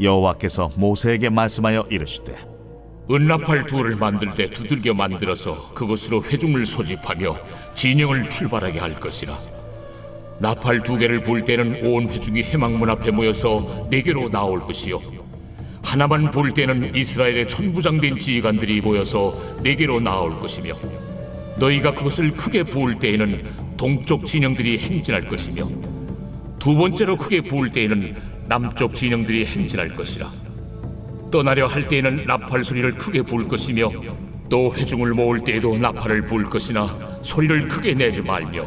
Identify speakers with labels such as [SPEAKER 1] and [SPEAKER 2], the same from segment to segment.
[SPEAKER 1] 여호와께서 모세에게 말씀하여 이르시되
[SPEAKER 2] 은나팔 둘을 만들 때 두들겨 만들어서 그것으로 회중을 소집하며 진영을 출발하게 할 것이라. 나팔 두 개를 불 때는 온 회중이 회막문 앞에 모여서 네게로 나올 것이요, 하나만 불 때는 이스라엘의 천부장된 지휘관들이 모여서 네게로 나올 것이며, 너희가 그것을 크게 부을 때에는 동쪽 진영들이 행진할 것이며, 두 번째로 크게 부을 때에는 남쪽 진영들이 행진할 것이라. 떠나려 할 때에는 나팔 소리를 크게 부을 것이며, 또 회중을 모을 때에도 나팔을 부을 것이나 소리를 크게 내지 말며,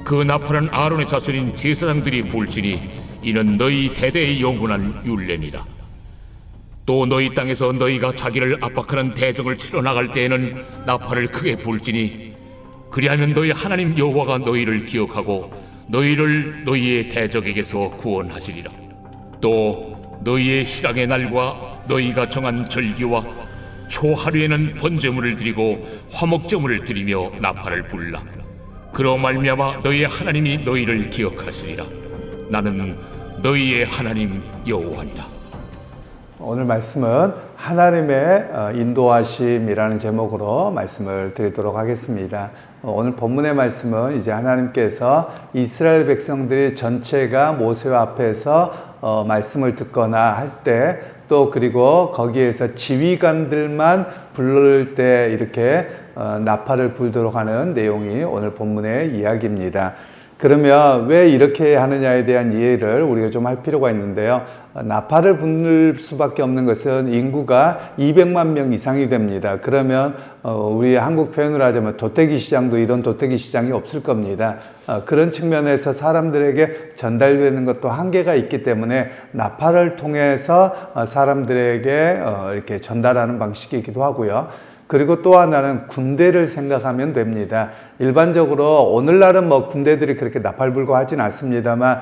[SPEAKER 2] 그 나팔은 아론의 자손인 제사장들이 부을지니 이는 너희 대대의 영원한 율례니라. 또 너희 땅에서 너희가 자기를 압박하는 대적을 치러 나갈 때에는 나팔을 크게 부을지니, 그리하면 너희 하나님 여호와가 너희를 기억하고 너희를 너희의 대적에게서 구원하시리라. 또 너희의 희락의 날과 너희가 정한 절기와 초하루에는 번제물을 드리고 화목제물을 드리며 나팔을 불라. 그로 말미암아 너희의 하나님이 너희를 기억하시리라. 나는 너희의 하나님 여호와니라.
[SPEAKER 3] 오늘 말씀은 하나님의 인도하심이라는 제목으로 말씀을 드리도록 하겠습니다. 오늘 본문의 말씀은 이제 하나님께서 이스라엘 백성들이 전체가 모세와 앞에서 말씀을 듣거나 할 때, 또 그리고 거기에서 지휘관들만 부를 때 이렇게 나팔을 불도록 하는 내용이 오늘 본문의 이야기입니다. 그러면 왜 이렇게 하느냐에 대한 이해를 우리가 좀 할 필요가 있는데요. 나팔을 불 수밖에 없는 것은 인구가 200만 명 이상이 됩니다. 그러면 우리 한국 표현으로 하자면 도떼기 시장도 이런 도떼기 시장이 없을 겁니다. 그런 측면에서 사람들에게 전달되는 것도 한계가 있기 때문에 나팔을 통해서 사람들에게 이렇게 전달하는 방식이기도 하고요. 그리고 또 하나는 군대를 생각하면 됩니다. 일반적으로 오늘날은 뭐 군대들이 그렇게 나팔 불고 하진 않습니다만,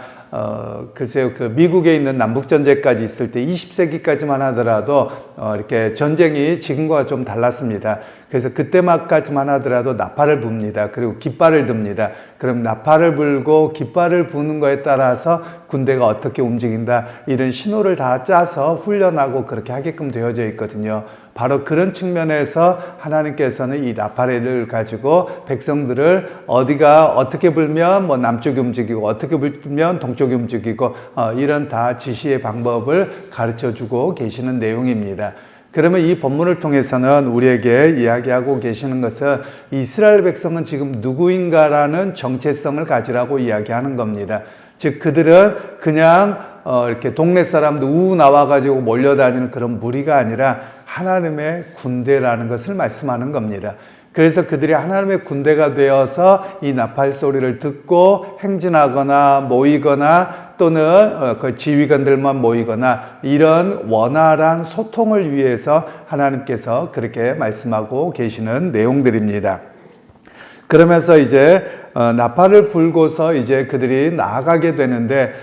[SPEAKER 3] 글쎄요, 그 미국에 있는 남북전쟁까지 있을 때 20세기까지만 하더라도 이렇게 전쟁이 지금과 좀 달랐습니다. 그래서 그때만까지만 하더라도 나팔을 붑니다. 그리고 깃발을 듭니다. 그럼 나팔을 불고 깃발을 부는 거에 따라서 군대가 어떻게 움직인다, 이런 신호를 다 짜서 훈련하고 그렇게 하게끔 되어져 있거든요. 바로 그런 측면에서 하나님께서는 이 나팔을 가지고 백성들을 어디가 어떻게 불면 뭐 남쪽이 움직이고 어떻게 불면 동쪽이 움직이고 이런 다 지시의 방법을 가르쳐 주고 계시는 내용입니다. 그러면 이 본문을 통해서는 우리에게 이야기하고 계시는 것은 이스라엘 백성은 지금 누구인가라는 정체성을 가지라고 이야기하는 겁니다. 즉 그들은 그냥 이렇게 동네 사람들 우 나와가지고 몰려다니는 그런 무리가 아니라 하나님의 군대라는 것을 말씀하는 겁니다. 그래서 그들이 하나님의 군대가 되어서 이 나팔 소리를 듣고 행진하거나 모이거나 또는 그 지휘관들만 모이거나 이런 원활한 소통을 위해서 하나님께서 그렇게 말씀하고 계시는 내용들입니다. 그러면서 이제 나팔을 불고서 이제 그들이 나아가게 되는데,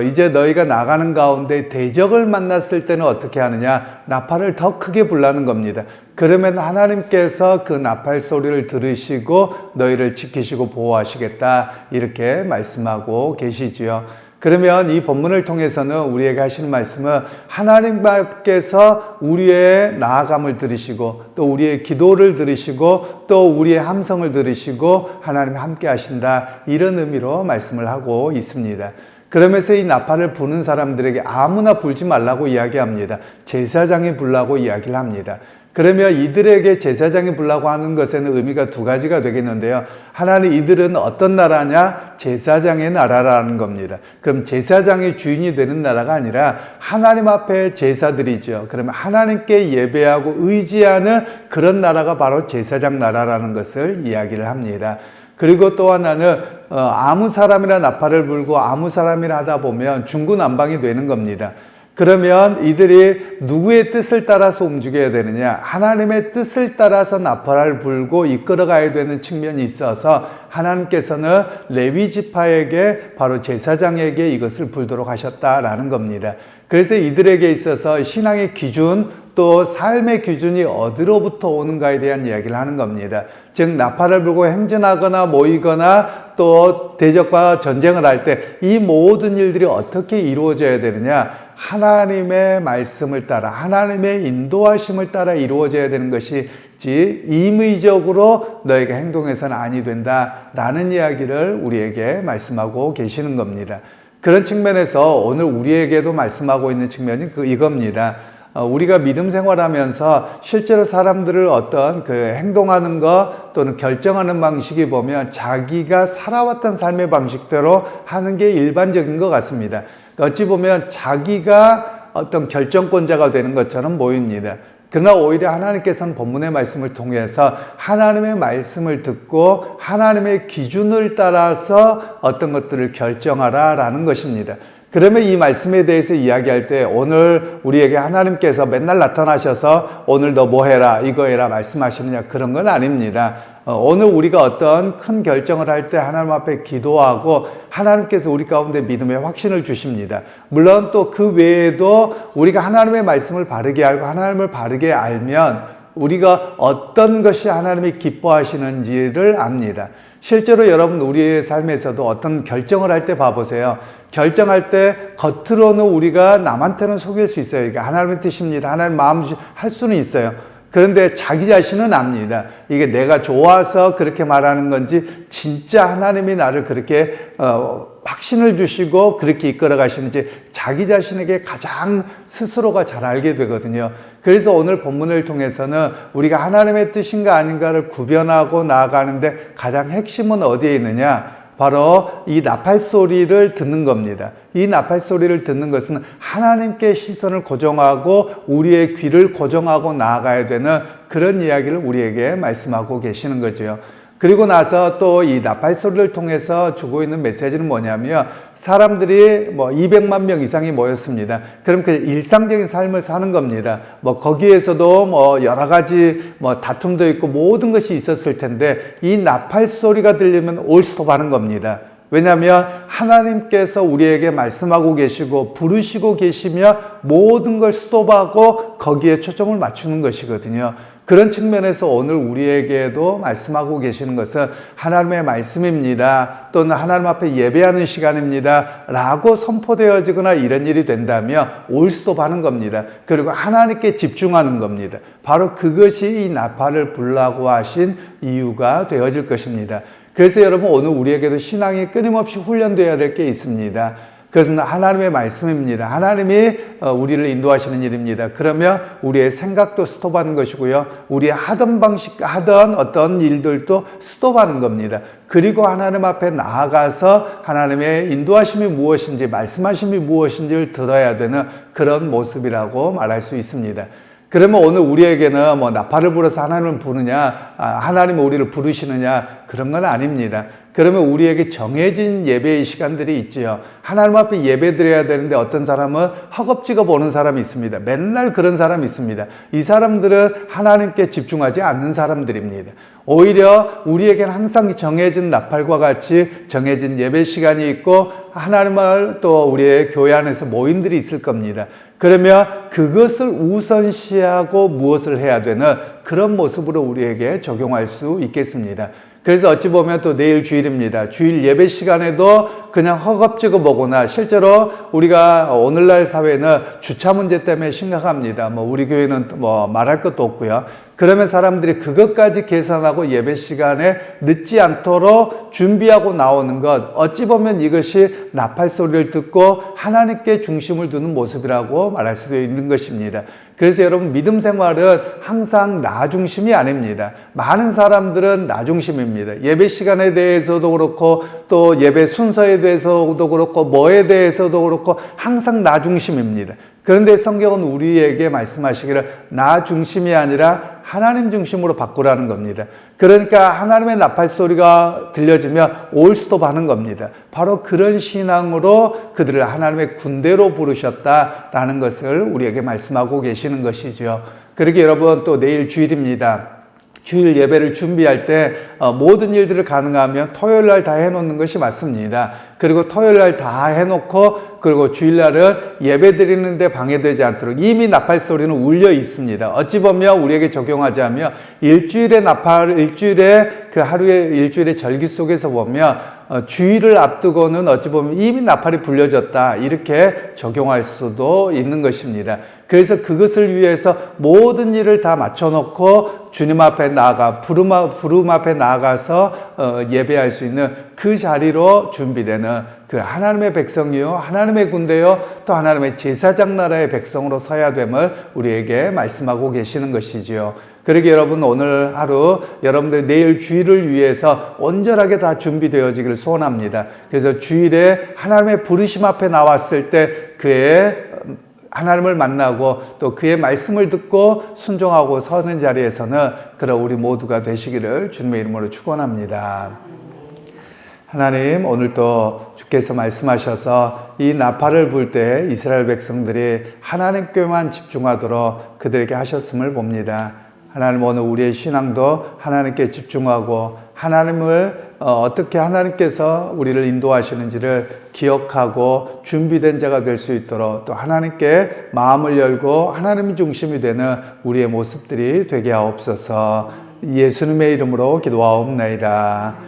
[SPEAKER 3] 이제 너희가 나가는 가운데 대적을 만났을 때는 어떻게 하느냐? 나팔을 더 크게 불라는 겁니다. 그러면 하나님께서 그 나팔 소리를 들으시고 너희를 지키시고 보호하시겠다, 이렇게 말씀하고 계시지요. 그러면 이 본문을 통해서는 우리에게 하시는 말씀은 하나님께서 우리의 나아감을 들으시고 또 우리의 기도를 들으시고 또 우리의 함성을 들으시고 하나님 함께 하신다, 이런 의미로 말씀을 하고 있습니다. 그러면서 이 나팔을 부는 사람들에게 아무나 불지 말라고 이야기합니다. 제사장이 불라고 이야기를 합니다. 그러면 이들에게 제사장이 불라고 하는 것에는 의미가 두 가지가 되겠는데요. 하나는 이들은 어떤 나라냐? 제사장의 나라라는 겁니다. 그럼 제사장이 주인이 되는 나라가 아니라 하나님 앞에 제사드리죠. 그러면 하나님께 예배하고 의지하는 그런 나라가 바로 제사장 나라라는 것을 이야기를 합니다. 그리고 또 하나는 아무 사람이나 나팔을 불고 아무 사람이나 하다 보면 중구난방이 되는 겁니다. 그러면 이들이 누구의 뜻을 따라서 움직여야 되느냐? 하나님의 뜻을 따라서 나팔을 불고 이끌어가야 되는 측면이 있어서 하나님께서는 레위 지파에게, 바로 제사장에게 이것을 불도록 하셨다라는 겁니다. 그래서 이들에게 있어서 신앙의 기준, 또 삶의 기준이 어디로부터 오는가에 대한 이야기를 하는 겁니다. 즉 나팔을 불고 행진하거나 모이거나 또 대적과 전쟁을 할 때 이 모든 일들이 어떻게 이루어져야 되느냐? 하나님의 말씀을 따라 하나님의 인도하심을 따라 이루어져야 되는 것이지 임의적으로 너에게 행동해서는 아니 된다라는 이야기를 우리에게 말씀하고 계시는 겁니다. 그런 측면에서 오늘 우리에게도 말씀하고 있는 측면이 이겁니다. 우리가 믿음 생활하면서 실제로 사람들을 어떤 그 행동하는 것 또는 결정하는 방식이 보면 자기가 살아왔던 삶의 방식대로 하는 게 일반적인 것 같습니다. 어찌 보면 자기가 어떤 결정권자가 되는 것처럼 보입니다. 그러나 오히려 하나님께서는 본문의 말씀을 통해서 하나님의 말씀을 듣고 하나님의 기준을 따라서 어떤 것들을 결정하라라는 것입니다. 그러면 이 말씀에 대해서 이야기할 때 오늘 우리에게 하나님께서 맨날 나타나셔서 오늘 너 뭐 해라 이거 해라 말씀하시느냐 그런 건 아닙니다. 오늘 우리가 어떤 큰 결정을 할 때 하나님 앞에 기도하고 하나님께서 우리 가운데 믿음의 확신을 주십니다. 물론 또 그 외에도 우리가 하나님의 말씀을 바르게 알고 하나님을 바르게 알면 우리가 어떤 것이 하나님이 기뻐하시는지를 압니다. 실제로 여러분 우리의 삶에서도 어떤 결정을 할 때 봐보세요. 결정할 때 겉으로는 우리가 남한테는 속일 수 있어요. 이게 하나님의 뜻입니다. 하나님 마음 할 수는 있어요. 그런데 자기 자신은 압니다. 이게 내가 좋아서 그렇게 말하는 건지 진짜 하나님이 나를 그렇게 확신을 주시고 그렇게 이끌어 가시는지 자기 자신에게 가장 스스로가 잘 알게 되거든요. 그래서 오늘 본문을 통해서는 우리가 하나님의 뜻인가 아닌가를 구별하고 나아가는데 가장 핵심은 어디에 있느냐? 바로 이 나팔 소리를 듣는 겁니다. 이 나팔 소리를 듣는 것은 하나님께 시선을 고정하고 우리의 귀를 고정하고 나아가야 되는 그런 이야기를 우리에게 말씀하고 계시는 거죠. 그리고 나서 또 이 나팔 소리를 통해서 주고 있는 메시지는 뭐냐면 사람들이 200만 명 이상이 모였습니다. 그럼 그 일상적인 삶을 사는 겁니다. 거기에서도 여러 가지 다툼도 있고 모든 것이 있었을 텐데 이 나팔 소리가 들리면 올스톱 하는 겁니다. 왜냐하면 하나님께서 우리에게 말씀하고 계시고 부르시고 계시며 모든 걸 스톱하고 거기에 초점을 맞추는 것이거든요. 그런 측면에서 오늘 우리에게도 말씀하고 계시는 것은 하나님의 말씀입니다. 또는 하나님 앞에 예배하는 시간입니다. 라고 선포되어지거나 이런 일이 된다면 올스톱 하는 겁니다. 그리고 하나님께 집중하는 겁니다. 바로 그것이 이 나팔을 불라고 하신 이유가 되어질 것입니다. 그래서 여러분 오늘 우리에게도 신앙이 끊임없이 훈련되어야 될 게 있습니다. 그것은 하나님의 말씀입니다. 하나님이 우리를 인도하시는 일입니다. 그러면 우리의 생각도 스톱하는 것이고요. 우리의 하던 어떤 일들도 스톱하는 겁니다. 그리고 하나님 앞에 나아가서 하나님의 인도하심이 무엇인지 말씀하심이 무엇인지를 들어야 되는 그런 모습이라고 말할 수 있습니다. 그러면 오늘 우리에게는 나팔을 불어서 하나님을 부르냐, 하나님이 우리를 부르시느냐 그런 건 아닙니다. 그러면 우리에게 정해진 예배의 시간들이 있지요. 하나님 앞에 예배 드려야 되는데 어떤 사람은 허겁지겁 오는 사람이 있습니다. 맨날 그런 사람이 있습니다. 이 사람들은 하나님께 집중하지 않는 사람들입니다. 오히려 우리에게는 항상 정해진 나팔과 같이 정해진 예배 시간이 있고 하나님을 또 우리의 교회 안에서 모임들이 있을 겁니다. 그러면 그것을 우선시하고 무엇을 해야 되는 그런 모습으로 우리에게 적용할 수 있겠습니다. 그래서 어찌 보면 또 내일 주일입니다. 주일 예배 시간에도 그냥 허겁지겁 오거나 실제로 우리가 오늘날 사회는 주차 문제 때문에 심각합니다. 우리 교회는 말할 것도 없고요. 그러면 사람들이 그것까지 계산하고 예배 시간에 늦지 않도록 준비하고 나오는 것 어찌 보면 이것이 나팔 소리를 듣고 하나님께 중심을 두는 모습이라고 말할 수도 있는 것입니다. 그래서 여러분 믿음 생활은 항상 나 중심이 아닙니다. 많은 사람들은 나 중심입니다. 예배 시간에 대해서도 그렇고 또 예배 순서에 대해서도 그렇고 뭐에 대해서도 그렇고 항상 나 중심입니다. 그런데 성경은 우리에게 말씀하시기를 나 중심이 아니라 하나님 중심으로 바꾸라는 겁니다. 그러니까 하나님의 나팔 소리가 들려지면 올스톱 하는 겁니다. 바로 그런 신앙으로 그들을 하나님의 군대로 부르셨다라는 것을 우리에게 말씀하고 계시는 것이죠. 그러게 여러분 또 내일 주일입니다. 주일 예배를 준비할 때 모든 일들을 가능하면 토요일 날 다 해놓는 것이 맞습니다. 그리고 토요일 날 다 해놓고 그리고 주일날은 예배 드리는데 방해되지 않도록 이미 나팔 소리는 울려 있습니다. 어찌 보면 우리에게 적용하자면 일주일의 나팔, 일주일의 절기 속에서 보면 주일을 앞두고는 어찌 보면 이미 나팔이 불려졌다 이렇게 적용할 수도 있는 것입니다. 그래서 그것을 위해서 모든 일을 다 맞춰놓고 주님 앞에 나아가 부름 앞에 나아가서 예배할 수 있는 그 자리로 준비되는 그 하나님의 백성이요 하나님의 군대요 또 하나님의 제사장 나라의 백성으로 서야 됨을 우리에게 말씀하고 계시는 것이지요. 그러게 여러분 오늘 하루 여러분들 내일 주일을 위해서 온전하게 다 준비되어지기를 소원합니다. 그래서 주일에 하나님의 부르심 앞에 나왔을 때 그의 하나님을 만나고 또 그의 말씀을 듣고 순종하고 서는 자리에서는 그런 우리 모두가 되시기를 주님의 이름으로 축원합니다. 하나님 오늘도 주께서 말씀하셔서 이 나팔을 불 때 이스라엘 백성들이 하나님께만 집중하도록 그들에게 하셨음을 봅니다. 하나님 오늘 우리의 신앙도 하나님께 집중하고 하나님을 어떻게 하나님께서 우리를 인도하시는지를 기억하고 준비된 자가 될 수 있도록 또 하나님께 마음을 열고 하나님 중심이 되는 우리의 모습들이 되게 하옵소서. 예수님의 이름으로 기도하옵나이다.